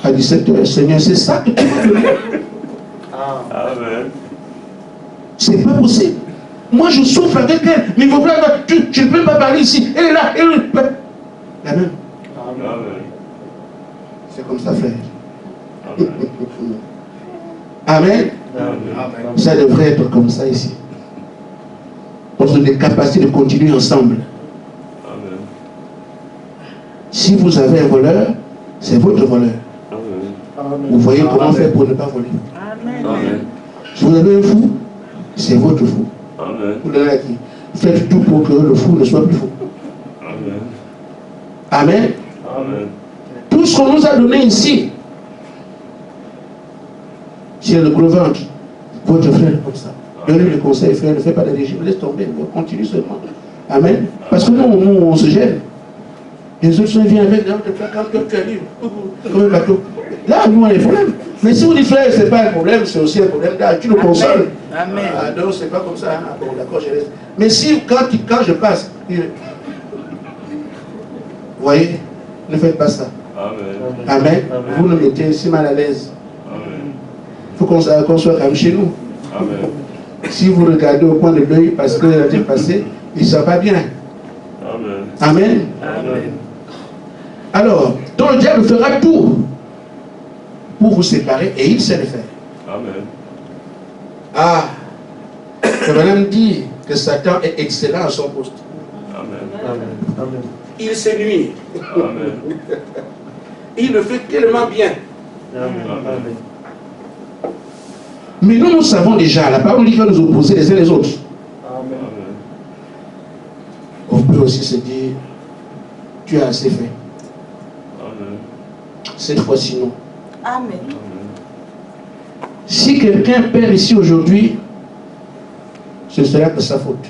À 17h, Seigneur, c'est ça que tu m'as donné. C'est pas possible. Moi, je souffre avec elle. Mais vos frères, tu ne peux pas parler ici. Elle est là, elle est là. La même. C'est comme ça, frère. Amen. Amen. Ça devrait être comme ça ici. On a des capacités de continuer ensemble. Si vous avez un voleur, c'est votre voleur. Vous voyez comment faire pour ne pas voler. Amen. Si vous avez un fou, c'est votre fou. Vous l'avez dit. Faites tout pour que le fou ne soit plus fou. Amen. Tout ce qu'on nous a donné ici, c'est le gros ventre. Votre frère est comme ça. Donnez le conseil, frère, ne fais pas de régime, laisse tomber, continue seulement. Amen. Parce que nous on se gêne. Les autres sont viennent avec quand tu as dit, comme un bateau. Là, nous, on a des problèmes. Mais si vous dites, frère, ce n'est pas un problème, c'est aussi un problème d'âge. Tu le consoles. Amen. Ah, donc, c'est pas comme ça. Hein? Bon, d'accord, je reste. Mais si, quand je passe, vous voyez, ne faites pas ça. Amen. Vous nous mettez si mal à l'aise. Il faut qu'on soit comme chez nous. Si vous regardez au coin de l'œil parce que l'année passée, il ne sent pas bien. Amen. Alors, donc le diable fera tout pour vous séparer et il sait le faire. Amen. Ah, le madame dit que Satan est excellent à son poste. Amen. Amen. Amen. Il séduit. Amen. Il le fait tellement bien. Amen. Amen. Mais nous savons déjà, la parole dit qu'il va nous opposer les uns les autres. Amen. Amen. On peut aussi se dire, tu as assez fait. Amen. Cette fois-ci, non. Amen. Amen. Si quelqu'un perd ici aujourd'hui, ce sera de sa faute.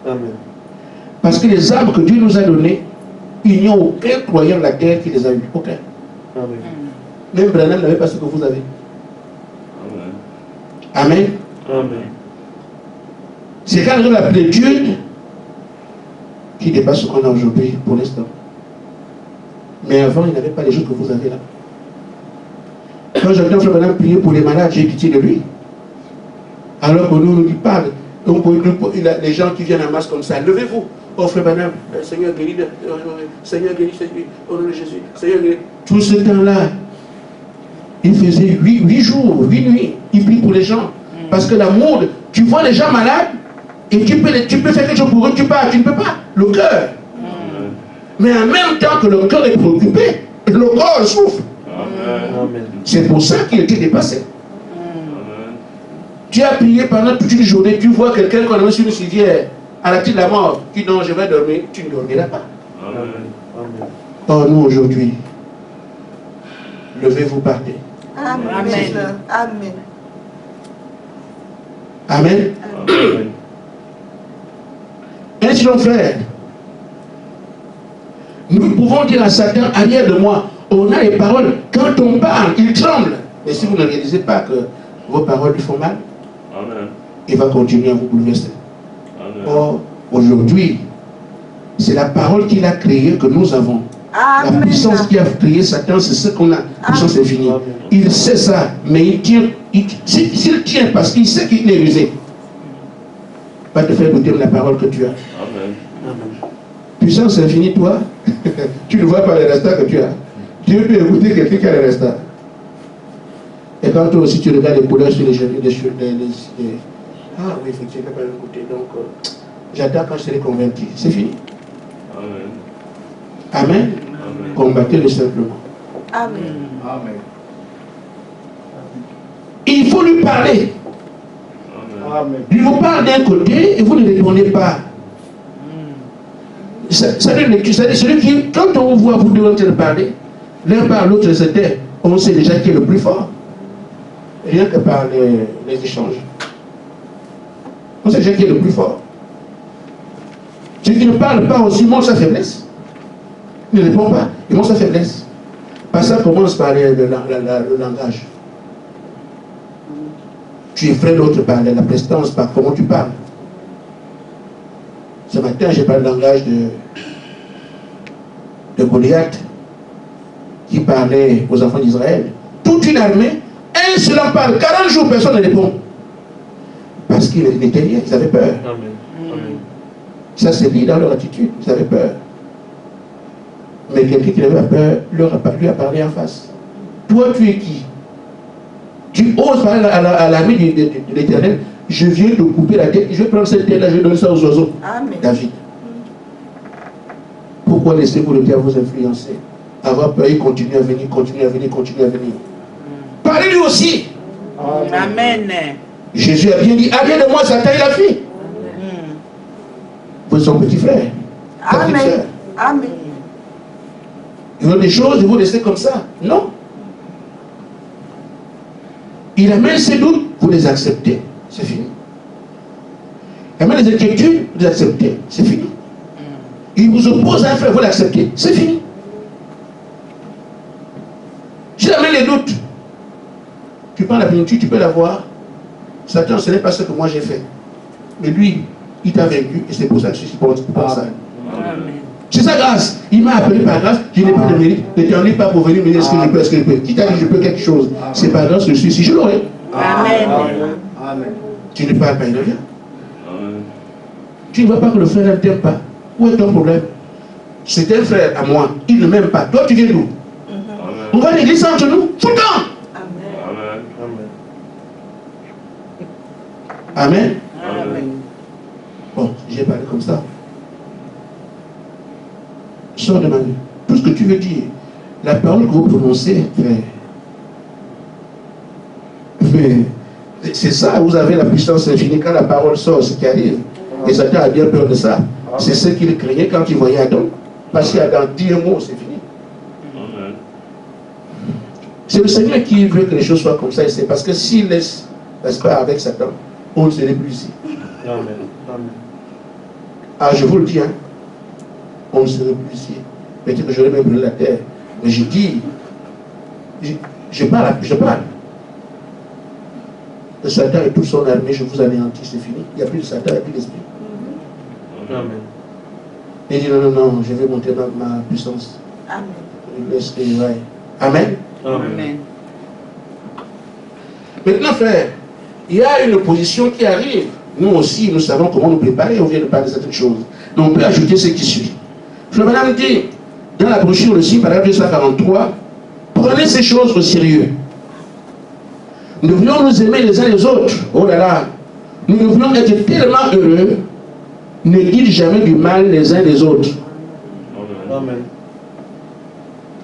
Amen. Parce que les âmes que Dieu nous a données, il n'y a aucun croyant de la terre qui les a eues. Aucun. Amen. Même Branham n'avait pas ce que vous avez. Amen. Amen. Amen. C'est quand on a la plétude qui dépasse ce qu'on a aujourd'hui pour l'instant. Mais avant, il n'avait pas les choses que vous avez là. Quand j'entends Frère Branham prier pour les malades, j'ai pitié de lui. Alors que nous lui parle. Donc, les gens qui viennent en masse comme ça, levez-vous. Oh Frère Branham, Seigneur guéris, Seigneur guéris, au nom de Jésus, Seigneur guéris. Tout ce temps-là, il faisait 8 jours, 8 nuits. Il prie pour les gens. Parce que l'amour, tu vois les gens malades, et tu peux faire quelque chose pour eux, tu ne peux pas. Le cœur. Mais en même temps que le cœur est préoccupé, le corps souffre. Amen. C'est pour ça qu'il était dépassé. Amen. Tu as prié pendant toute une journée, tu vois quelqu'un qu'on a mis sur une civière, à la petite de la mort, qui dit non, je vais dormir, tu ne dormiras pas. Amen. Amen. Or, nous aujourd'hui, levez-vous, partez. Amen. Amen. Amen. Amen. Ainsi donc, frère, nous pouvons dire à Satan, arrière de moi, on a les paroles, quand on parle, il tremble. Mais si vous ne réalisez pas que vos paroles lui font mal, Amen. il va continuer à vous bouleverser. Amen. Or, aujourd'hui, c'est la parole qu'il a créée que nous avons. La Amen. puissance qui a créé Satan, c'est ce qu'on a. La puissance infinie. Amen. Il sait ça, mais il tient. S'il tient parce qu'il sait qu'il est rusé, va te faire douter de la parole que tu as. Amen. Amen. Puissance infinie, toi, tu ne vois pas les restats que tu as. Dieu peut écouter quelqu'un qui a les restats. Et quand toi aussi tu regardes les couleurs sur les genoux, ah oui, effectivement, je ne peux pas écouter. Donc, j'attends quand je serai convaincu. C'est fini. Amen. Amen. Amen. Combattez-le simplement. Amen. Amen. Il faut lui parler. Amen. Amen. Il vous parle d'un côté et vous ne répondez pas. Celui qui, quand on voit vous deux en train de parler, l'un par l'autre se tait, on sait déjà qui est le plus fort. Rien que par les échanges. On sait déjà qui est le plus fort. Celui qui ne parle pas aussi montre sa faiblesse. Il ne répond pas, il montre sa faiblesse. Par ça commence par le langage. Tu effraies l'autre par la prestance, par comment tu parles. Ce matin, j'ai parlé le langage de Goliath, qui parlait aux enfants d'Israël. Toute une armée, un seul en parle. 40 jours, personne ne répond. Parce qu'ils étaient liés, ils avaient peur. Amen. Amen. Ça se lit dans leur attitude, ils avaient peur. Mais quelqu'un qui n'avait pas peur lui a parlé en face. Toi, tu es qui? Tu oses parler à l'armée de l'Éternel. Je viens te couper la tête, je vais prendre cette tête-là, je vais donner ça aux oiseaux. Amen. David. Pourquoi laissez-vous le diable vous influencer? Avoir peur, il continue à venir, continue à venir, continue à venir. Parlez-lui aussi. Amen. Jésus a bien dit, arrière de moi, Satan et la fille. Vous êtes son petit frère. Ta petite Amen. sœur. Amen. Il veut des choses, il vous laisser comme ça. Non. Il amène ses doutes, vous les acceptez. C'est fini. Il amène les inquiétudes, vous les acceptez. C'est fini. Il vous oppose à un frère, vous l'acceptez. C'est fini. S'il amène les doutes, tu prends la plénitude, tu peux la voir. Satan, ce n'est pas ce que moi j'ai fait. Mais lui, il t'a vaincu et c'est pour ça que je suis pour ça. Amen. C'est sa grâce. Il m'a appelé par grâce. Je n'ai pas de mérite. Ne t'ennuie pas pour venir me dire est-ce que je peux, est-ce que je peux. Qui t'a dit je peux quelque chose? C'est par grâce que je suis ici. Je l'aurai. Amen. Amen. Tu ne parles pas, il revient. Amen. Tu ne vois pas que le frère ne t'aime pas. Où est ton problème? c'est un frère à moi, il ne m'aime pas. Toi, tu viens d'où? On va à l'église entre nous tout le temps. Amen. Amen. Amen. Bon, j'ai parlé comme ça. Sors de ma vie. Tout ce que tu veux dire, la parole que vous prononcez, c'est ça, vous avez la puissance infinie. Quand la parole sort, ce qui arrive. Et Satan a bien peur de ça. C'est ce qu'il craignait quand il voyait Adam. Parce qu'Adam dit un mot, c'est fini. Amen. C'est le Seigneur qui veut que les choses soient comme ça. Et c'est parce que s'il laisse, n'est-ce pas, avec Satan, on ne serait plus ici. Amen. Amen. Ah, je vous le dis, hein, on ne serait plus ici. Peut-être que j'aurais même brûlé la terre. Mais je dis, je parle. Le Satan et toute son armée, je vous anéantis, c'est fini. Il n'y a plus de Satan, il n'y a plus d'esprit. Amen. Il dit non, je vais monter dans ma puissance. Amen. Il laisse qu'il vaille. Amen. Amen. Maintenant, frère, il y a une opposition qui arrive. Nous aussi, nous savons comment nous préparer. On vient de parler de certaines choses. Donc, on peut ajouter ce qui suit. Frère Madame dit, dans la brochure aussi, paragraphe 243, prenez ces choses au sérieux. Nous devrions nous aimer les uns les autres. Oh là là. Nous devrions être tellement heureux. Ne dites jamais du mal les uns des autres. Amen.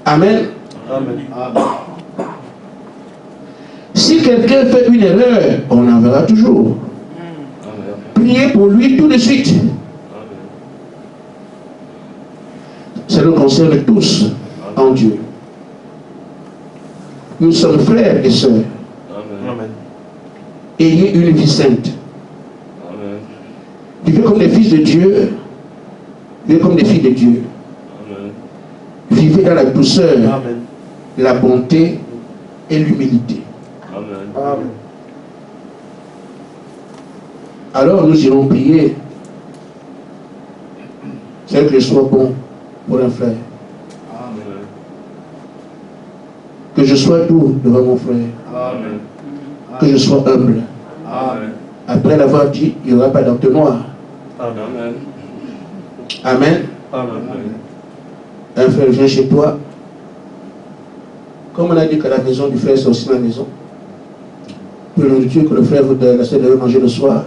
Amen. Amen. Si quelqu'un fait une erreur, on en verra toujours. Priez pour lui tout de suite. Ça nous concerne tous en Dieu. Nous sommes frères et sœurs. Amen. Ayez une vie sainte. Amen. Vivez comme des fils de Dieu. Vivez comme des filles de Dieu. Amen. Vivez dans la douceur, Amen. la bonté et l'humilité. Amen. Amen. Alors nous irons prier. C'est que je sois bon pour un frère. Amen. Que je sois doux devant mon frère. Amen. Que je sois humble. Amen. Après l'avoir dit, il n'y aura pas d'entonnoir. Amen. Amen. Amen. Un frère vient chez toi. Comme on a dit que la maison du frère, c'est aussi ma maison. Pour la nourriture que le frère de la soeur devait manger le soir,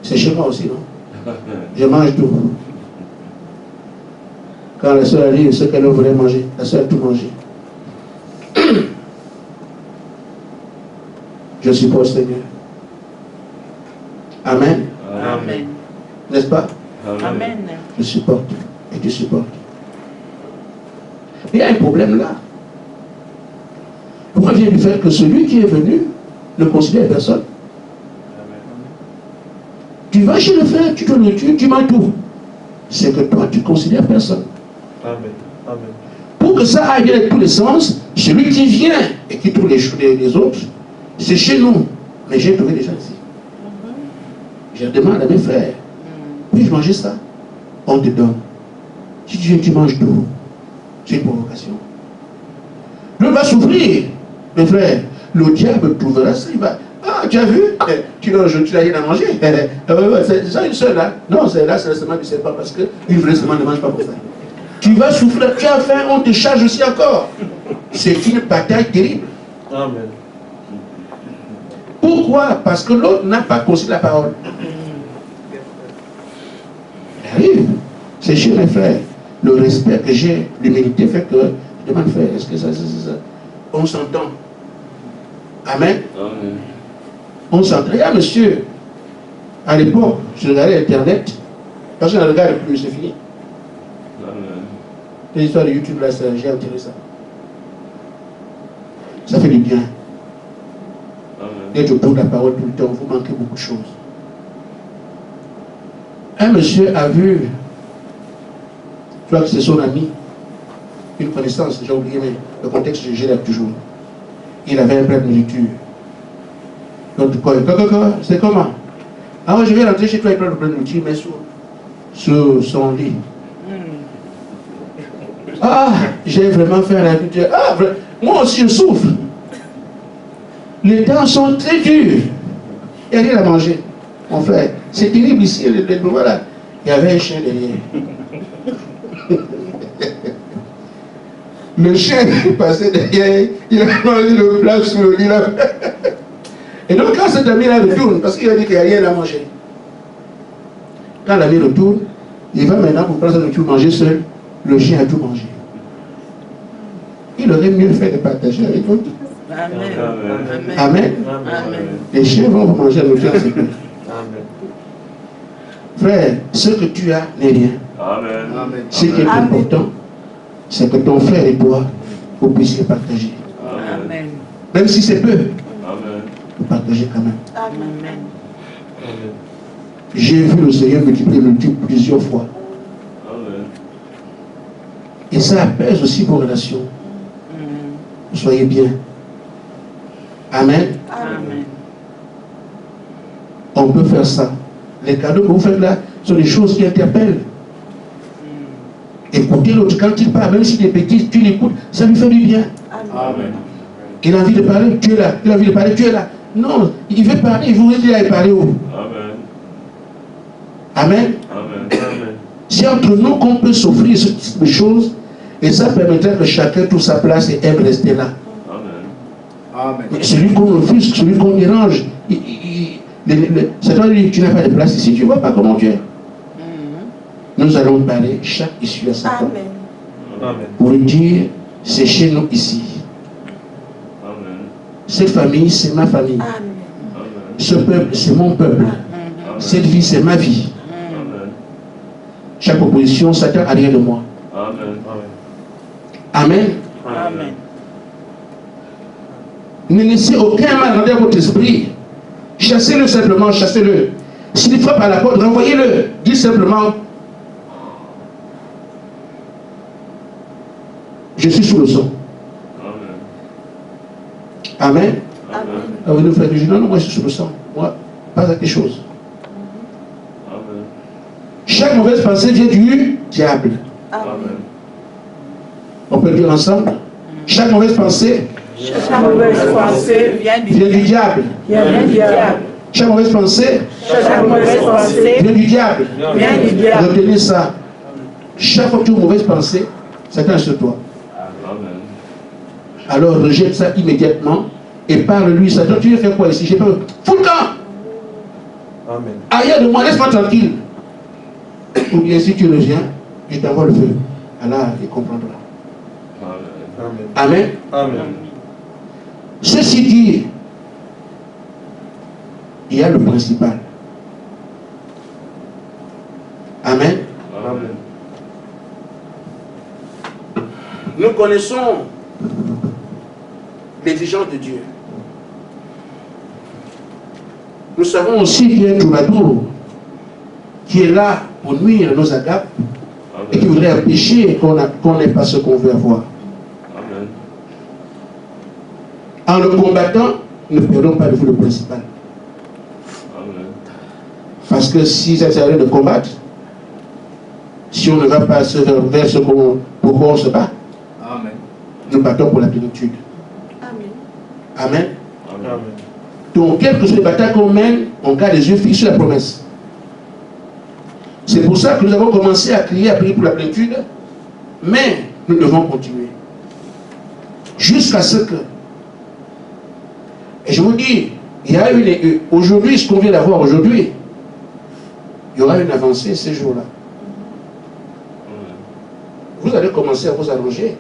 c'est chez moi aussi, non? Je mange tout. Quand la soeur arrive, ce qu'elle voulait manger, la soeur a tout mangé. Je suppose, Seigneur. Amen. Amen. N'est-ce pas? Amen. Je supporte. Et tu supportes. Il y a un problème là. Pourquoi vient du fait que celui qui est venu ne considère personne? Tu vas chez le frère, tu donnes le Dieu, tu manges tout. C'est que toi, tu ne considères personne. Amen. Amen. Pour que ça aille bien dans tous les sens, celui qui vient et qui trouve les autres, c'est chez nous. Mais j'ai trouvé des gens ici. Je demande à mes frères, puis-je manger ça? On te donne. Si tu viens, tu manges tout. C'est une provocation. L'autre va souffrir. Mes frères, le diable trouvera ça, il va. Ah, tu as vu? Tu n'as rien à manger. C'est ça une seule là. Non, c'est là, c'est le semen du serpent parce qu'une vraie semence ne mange pas pour ça. Tu vas souffrir, tu as faim, on te charge aussi encore. C'est une bataille terrible. Amen. Pourquoi? Parce que l'autre n'a pas conçu la parole. Il arrive. C'est chez les frères. Le respect que j'ai, l'humilité fait que je demande, frère, est-ce que ça. On s'entend. Amen. Amen. On s'entend. Il y a monsieur, à l'époque, je regardais Internet, parce que je ne regarde plus, c'est fini. Amen. Les histoires de YouTube, là, j'ai retiré ça. Ça fait du bien. Amen. D'être au bout de la parole tout le temps, vous manquez beaucoup de choses. Un monsieur a vu, je crois que c'est son ami, une connaissance, j'ai oublié, mais le contexte, je l'ai toujours. Il avait un plat de nourriture. Donc, c'est comment? Ah ouais, je vais rentrer chez toi, il prend le plat de nourriture, mais sur son lit. Ah, j'ai vraiment fait un habitude. Ah, moi aussi je souffre. Les dents sont très dures. Il n'y a rien à manger. Mon frère, c'est terrible ici, voilà. Il y avait un chien derrière. Le chien est passé derrière, il a mangé le plat sous le lit là. Et donc quand cet ami-là retourne, parce qu'il a dit qu'il n'y a rien à manger, quand l'ami retourne, il va maintenant pour prendre sa nourriture manger seul, le chien a tout mangé. Il aurait mieux fait de partager avec d'autres. Amen. Amen. Amen. Les chiens vont vous manger la nourriture ensemble. Frère, ce que tu as n'est rien. Amen. Amen. Ce qui est Amen. important, c'est que ton frère et toi, vous puissiez partager. Amen. Amen. Même si c'est peu, Amen. vous partagez quand même. Amen. Amen. J'ai vu le Seigneur multiplier le Dieu plusieurs fois. Amen. Et ça apaise aussi vos relations. Soyez bien. Amen. Amen. On peut faire ça. Les cadeaux que vous faites là sont des choses qui interpellent. Écoutez l'autre quand il parle, même s'il est petit, tu l'écoutes, ça lui fait du bien. Amen. Il a envie de parler, tu es là. Il a envie de parler, tu es là. Non, il veut parler, il vous dit à parler où? Amen. Amen. Amen. C'est entre nous qu'on peut s'offrir ce type de choses et ça permettrait que chacun trouve sa place et aime rester là. Amen. Amen. Mais celui qu'on offusque, celui qu'on dérange, c'est toi qui dis, tu n'as pas de place ici, tu ne vois pas comment tu es. Nous allons parler chaque issue à sa fois. Amen. Amen. Pour lui dire, c'est chez nous ici. Amen. Cette famille, c'est ma famille. Amen. Amen. Ce peuple, c'est mon peuple. Cette vie, c'est ma vie. Amen. Chaque opposition, Satan arrière de moi. Amen. Amen. Amen. Ne laissez aucun mal rentrer à votre esprit. Chassez-le simplement, chassez-le. S'il frappe à la porte, renvoyez-le. Dites simplement, je suis sous le sang. Amen. Amen. Amen. Alors, le frère dit, non, non, moi je suis sous le sang. Moi, pas à quelque chose. Amen. Chaque mauvaise pensée vient du diable. Amen. On peut le dire ensemble. Chaque mauvaise pensée Chaque mauvaise pensée vient du vient du diable. diable. Chaque mauvaise pensée Chaque mauvaise pensée vient du diable. vient du diable. Retenez ça. Chaque fois que tu as une mauvaise pensée, Satan sur toi. Amen. Alors rejette ça immédiatement et parle-lui. Satan, tu veux faire quoi ici? J'ai peur. Fous le camp. Amen. Arrière de moi, laisse-moi tranquille. Ou bien si tu reviens, je t'envoie le feu. Allah, il comprendra. Amen. Amen. Amen. Ceci dit, il y a le principal. Amen. Amen. Nous connaissons l'exigence de Dieu. Nous savons aussi qu'il y a un troubadour qui est là pour nuire à nos agapes et qui voudrait empêcher qu'on n'ait pas ce qu'on veut avoir. Amen. En le combattant, ne perdons pas de vue le principal. Amen. Parce que si ça sert à rien de combattre, si on ne va pas vers ce pourquoi on se bat, Amen. nous battons pour la plénitude. Amen. Amen. Amen. Donc, quelles que soient les batailles qu'on mène, on garde les yeux fixés sur la promesse. C'est pour ça que nous avons commencé à crier, à prier pour la plénitude, mais nous devons continuer. Jusqu'à ce que... Et je vous dis, il y a aujourd'hui, ce qu'on vient d'avoir aujourd'hui, il y aura une avancée ces jours-là. Vous allez commencer à vous arranger.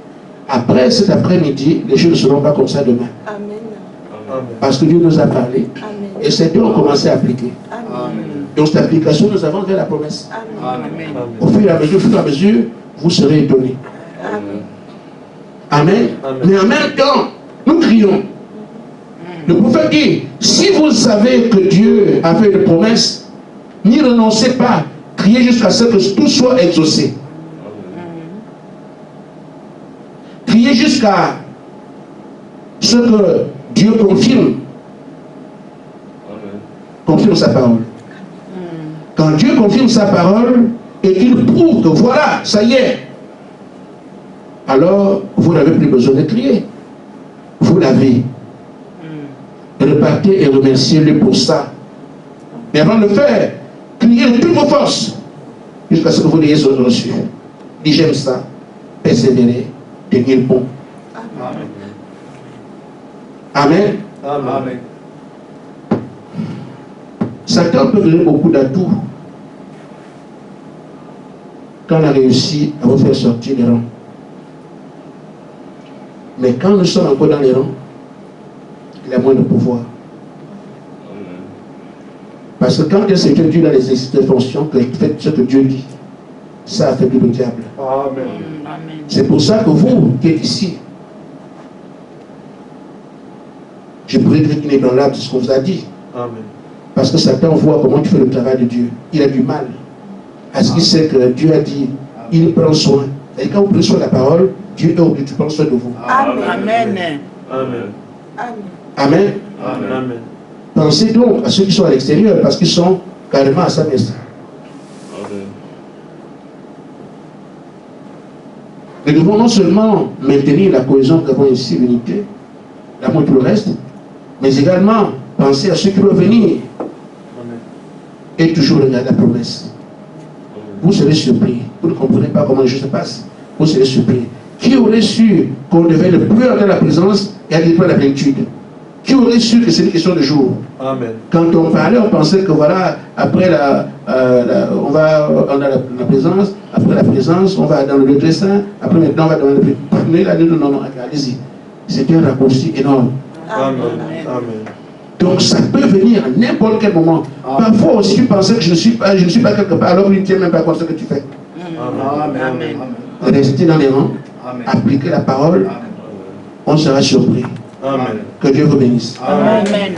Après cet après-midi, les choses ne seront pas comme ça demain. Amen. Parce que Dieu nous a parlé. Amen. Et ces deux ont commencé à appliquer. Amen. Et dans cette application, nous avons vers la promesse. Amen. Au fur et à mesure, vous serez étonnés. Amen. Amen. Amen. Mais en même temps, nous crions. Le prophète dit, si vous savez que Dieu a fait une promesse, n'y renoncez pas. Criez jusqu'à ce que tout soit exaucé. Criez jusqu'à ce que Dieu confirme sa parole. Quand Dieu confirme sa parole et qu'il prouve que voilà, ça y est, alors vous n'avez plus besoin de crier. Vous l'avez. Repartez et remerciez-le pour ça. Mais avant de le faire, criez de toutes vos forces jusqu'à ce que vous l'ayez reçu. Dis, j'aime ça. Persévérez. tenir le bon. Amen. Amen. Satan peut donner beaucoup d'atouts quand on a réussi à vous faire sortir des rangs. Mais quand nous sommes encore dans les rangs, il a moins de pouvoir. Parce que quand il s'est Dieu dans les exercices de fonction, que faites ce que Dieu dit, ça affaiblit le diable. Amen. C'est pour ça que vous qui êtes ici, je pourrais dire qu'il est dans l'âme de ce qu'on vous a dit. Amen. Parce que Satan voit comment tu fais le travail de Dieu. Il a du mal à ce qu'il sait que Dieu a dit, il prend soin. Et quand vous prenez soin de la parole, Dieu est obligé de prendre soin de vous. Amen. Amen. Amen. Amen. Amen. Pensez donc à ceux qui sont à l'extérieur parce qu'ils sont carrément à sa messe. Nous devons non seulement maintenir la cohésion que nous avons ici, l'unité, l'amour et tout le reste, mais également penser à ceux qui doivent venir et toujours regarder la promesse. Vous serez surpris. Vous ne comprenez pas comment les choses se passent. Vous serez surpris. Qui aurait su qu'on devait ne plus avoir la présence et aller pour la plénitude? Qui aurait su que c'est une question de jour? Amen. Quand on parlait, on pensait que voilà, après on a la présence, après la présence, on va dans le lieu très saint, après maintenant on va dans le lieu. Mais là, non, allez-y. C'est un raccourci énorme. Amen. Amen. Donc ça peut venir à n'importe quel moment. Parfois aussi tu pensais que je ne suis pas quelque part, alors il ne tient même pas compte de ce que tu fais. Amen. Restez dans les rangs, appliquez la parole, on sera surpris. Amen. Que Dieu vous bénisse. Amen. Amen.